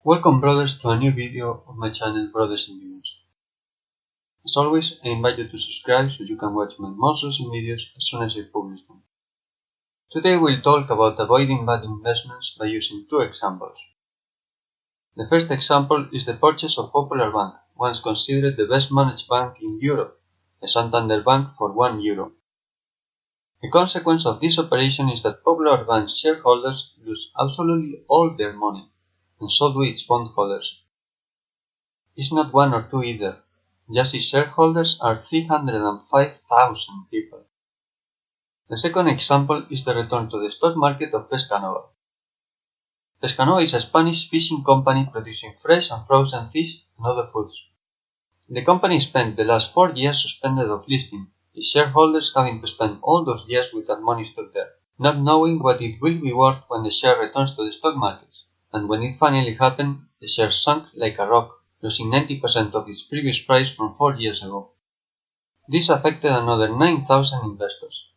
Welcome brothers to a new video of my channel Brothers in News. As always, I invite you to subscribe so you can watch my most recent videos as soon as I publish them. Today we'll talk about avoiding bad investments by using two examples. The first example is the purchase of Popular Bank, once considered the best managed bank in Europe, the Santander Bank, for €1. The consequence of this operation is that Popular Bank's shareholders lose absolutely all their money, and so do its bondholders. It's not one or two either, just its shareholders are 305,000 people. The second example is the return to the stock market of Pescanova. Pescanova is a Spanish fishing company producing fresh and frozen fish and other foods. The company spent the last 4 years suspended of listing, its shareholders having to spend all those years with that money stuck there, not knowing what it will be worth when the share returns to the stock markets, and when it finally happened, the share sunk like a rock, losing 90% of its previous price from 4 years ago. This affected another 9,000 investors.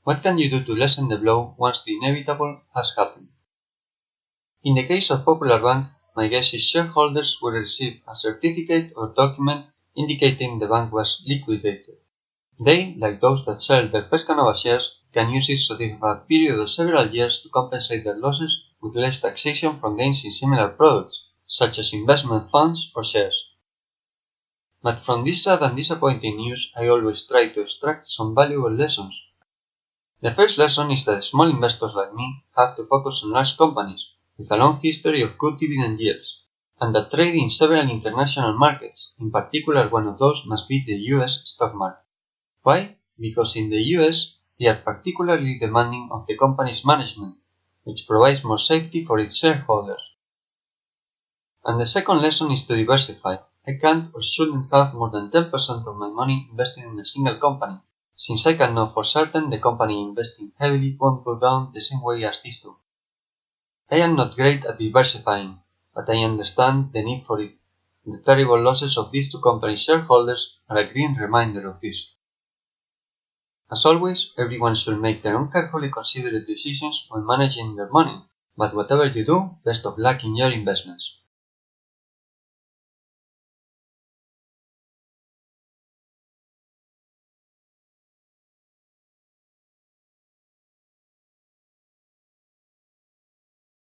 What can you do to lessen the blow once the inevitable has happened? In the case of Popular Bank, my guess is shareholders will receive a certificate or document indicating the bank was liquidated. They, like those that sell their Pescanova shares, can use it so they have a period of several years to compensate their losses with less taxation from gains in similar products, such as investment funds or shares. But from this sad and disappointing news, I always try to extract some valuable lessons. The first lesson is that small investors like me have to focus on large companies with a long history of good dividend yields, and that trade in several international markets, in particular one of those must be the US stock market. Why? Because in the US, they are particularly demanding of the company's management, which provides more safety for its shareholders. And the second lesson is to diversify. I can't or shouldn't have more than 10% of my money invested in a single company, since I can know for certain the company investing heavily won't go down the same way as these two. I am not great at diversifying, but I understand the need for it. The terrible losses of these two company shareholders are a grim reminder of this. As always, everyone should make their own carefully considered decisions when managing their money, but whatever you do, best of luck in your investments.